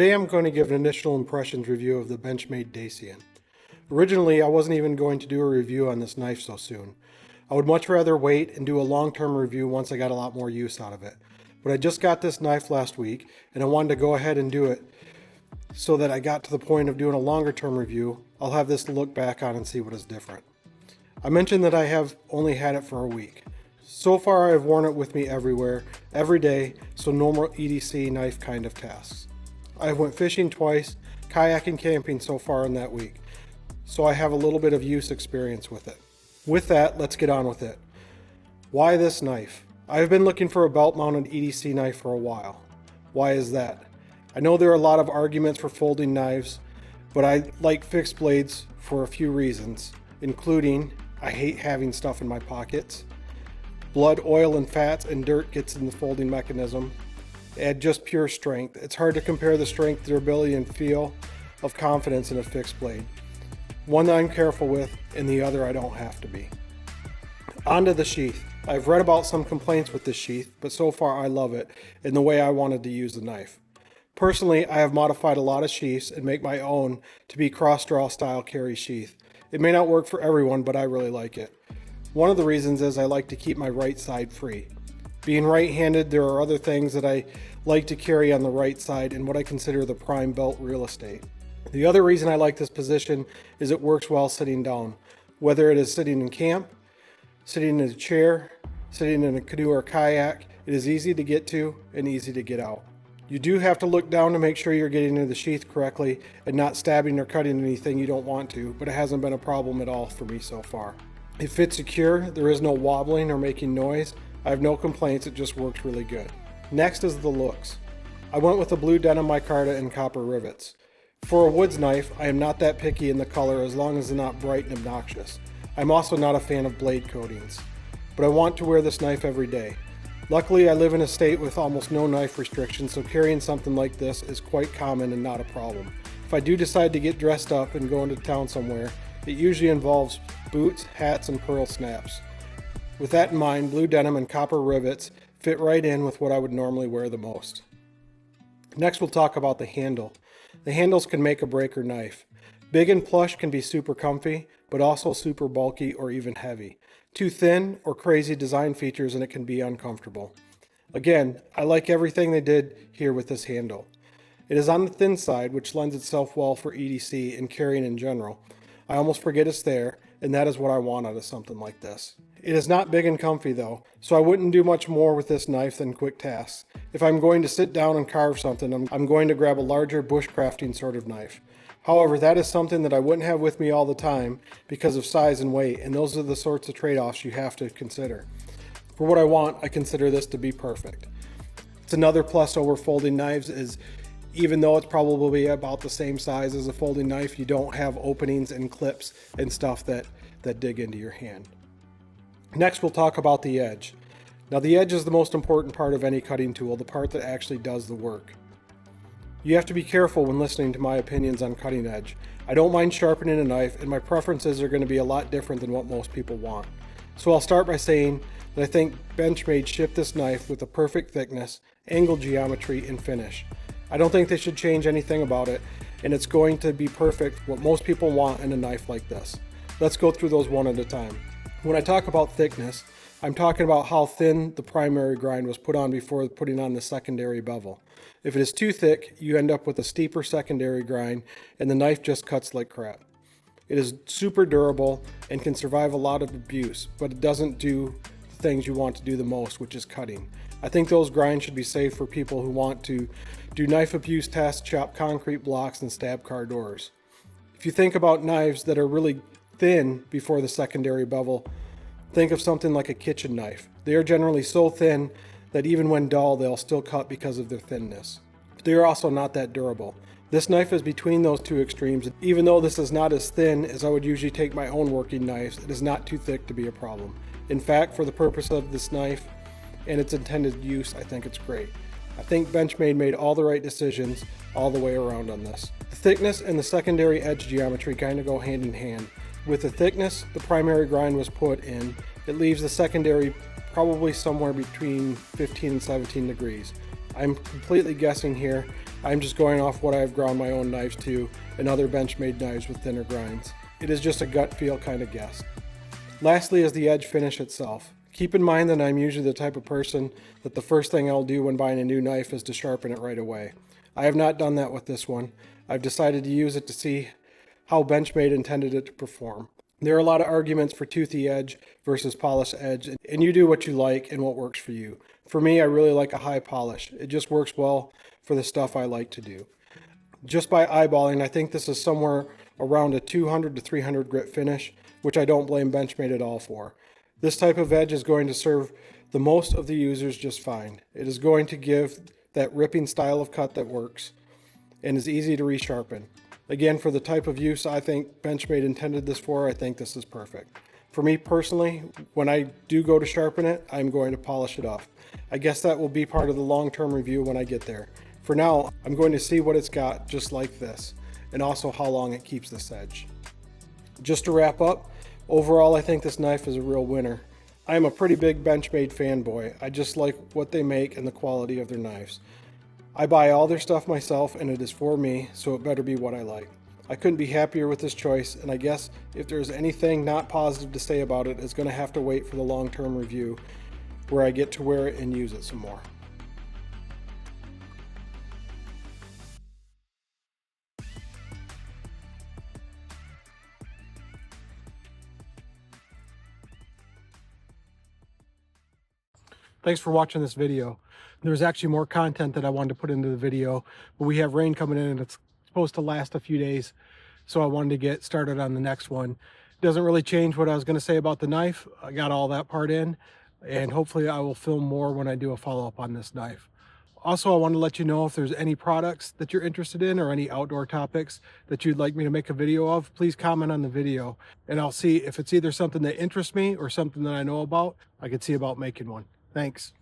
Today I'm going to give an initial impressions review of the Benchmade Dacian. Originally, I wasn't even going to do a review on this knife so soon. I would much rather wait and do a long-term review once I got a lot more use out of it. But I just got this knife last week and I wanted to go ahead and do it so that I got to the point of doing a longer term review. I'll have this to look back on and see what is different. I mentioned that I have only had it for a week. So far I have worn it with me everywhere, every day, so normal EDC knife kind of tasks. I have went fishing twice, kayaking, camping so far in that week, so I have a little bit of use experience with it. With that, let's get on with it. Why this knife? I have been looking for a belt-mounted EDC knife for a while. Why is that? I know there are a lot of arguments for folding knives, but I like fixed blades for a few reasons, including I hate having stuff in my pockets. Blood, oil, and fats and dirt gets in the folding mechanism. Add just pure strength. It's hard to compare the strength, durability, and feel of confidence in a fixed blade. One that I'm careful with, and the other I don't have to be. Onto the sheath. I've read about some complaints with this sheath, but so far I love it in the way I wanted to use the knife. Personally, I have modified a lot of sheaths and make my own to be cross-draw style carry sheath. It may not work for everyone, but I really like it. One of the reasons is I like to keep my right side free. Being right-handed, there are other things that I like to carry on the right side in what I consider the prime belt real estate. The other reason I like this position is it works well sitting down. Whether it is sitting in camp, sitting in a chair, sitting in a canoe or kayak, it is easy to get to and easy to get out. You do have to look down to make sure you're getting into the sheath correctly and not stabbing or cutting anything you don't want to, but it hasn't been a problem at all for me so far. It fits secure, there is no wobbling or making noise. I have no complaints, it just works really good. Next is the looks. I went with a blue denim micarta and copper rivets. For a woods knife, I am not that picky in the color as long as it's not bright and obnoxious. I'm also not a fan of blade coatings, but I want to wear this knife every day. Luckily, I live in a state with almost no knife restrictions, so carrying something like this is quite common and not a problem. If I do decide to get dressed up and go into town somewhere, it usually involves boots, hats, and pearl snaps. With that in mind, blue denim and copper rivets fit right in with what I would normally wear the most. Next, we'll talk about the handle. The handles can make or break your knife. Big and plush can be super comfy, but also super bulky or even heavy. Too thin or crazy design features and it can be uncomfortable. Again, I like everything they did here with this handle. It is on the thin side, which lends itself well for EDC and carrying in general. I almost forget it's there, and that is what I want out of something like this. It is not big and comfy though, so I wouldn't do much more with this knife than quick tasks. If I'm going to sit down and carve something, I'm going to grab a larger bushcrafting sort of knife. However, that is something that I wouldn't have with me all the time because of size and weight, and those are the sorts of trade-offs you have to consider. For what I want, I consider this to be perfect. It's another plus over folding knives is even though it's probably about the same size as a folding knife, you don't have openings and clips and stuff that dig into your hand. Next, we'll talk about the edge. Now, the edge is the most important part of any cutting tool, the part that actually does the work. You have to be careful when listening to my opinions on cutting edge. I don't mind sharpening a knife, and my preferences are going to be a lot different than what most people want. So I'll start by saying that I think Benchmade shipped this knife with the perfect thickness, angle geometry, and finish. I don't think they should change anything about it, and it's going to be perfect what most people want in a knife like this. Let's go through those one at a time. When I talk about thickness, I'm talking about how thin the primary grind was put on before putting on the secondary bevel. If it is too thick, you end up with a steeper secondary grind and the knife just cuts like crap. It is super durable and can survive a lot of abuse, but it doesn't do the things you want to do the most, which is cutting. I think those grinds should be saved for people who want to do knife abuse tests, chop concrete blocks, and stab car doors. If you think about knives that are really thin before the secondary bevel, think of something like a kitchen knife. They are generally so thin that even when dull, they'll still cut because of their thinness. But they are also not that durable. This knife is between those two extremes. Even though this is not as thin as I would usually take my own working knives, it is not too thick to be a problem. In fact, for the purpose of this knife and its intended use, I think it's great. I think Benchmade made all the right decisions all the way around on this. The thickness and the secondary edge geometry kind of go hand in hand. With the thickness the primary grind was put in, it leaves the secondary probably somewhere between 15 and 17 degrees. I'm completely guessing here. I'm just going off what I've ground my own knives to and other Benchmade knives with thinner grinds. It is just a gut feel kind of guess. Lastly is the edge finish itself. Keep in mind that I'm usually the type of person that the first thing I'll do when buying a new knife is to sharpen it right away. I have not done that with this one. I've decided to use it to see how Benchmade intended it to perform. There are a lot of arguments for toothy edge versus polished edge, and you do what you like and what works for you. For me, I really like a high polish. It just works well for the stuff I like to do. Just by eyeballing, I think this is somewhere around a 200 to 300 grit finish, which I don't blame Benchmade at all for. This type of edge is going to serve the most of the users just fine. It is going to give that ripping style of cut that works and is easy to resharpen. Again, for the type of use I think Benchmade intended this for, I think this is perfect. For me personally, when I do go to sharpen it, I'm going to polish it off. I guess that will be part of the long-term review when I get there. For now, I'm going to see what it's got just like this, and also how long it keeps this edge. Just to wrap up, overall I think this knife is a real winner. I am a pretty big Benchmade fanboy. I just like what they make and the quality of their knives. I buy all their stuff myself and it is for me, so it better be what I like. I couldn't be happier with this choice, and I guess if there's anything not positive to say about it, it's going to have to wait for the long-term review where I get to wear it and use it some more. Thanks for watching this video. There's actually more content that I wanted to put into the video, but we have rain coming in and it's supposed to last a few days, so I wanted to get started on the next one. It doesn't really change what I was going to say about the knife. I got all that part in, and hopefully I will film more when I do a follow-up on this knife. Also, I want to let you know if there's any products that you're interested in or any outdoor topics that you'd like me to make a video of, please comment on the video and I'll see if it's either something that interests me or something that I know about. I could see about making one. Thanks.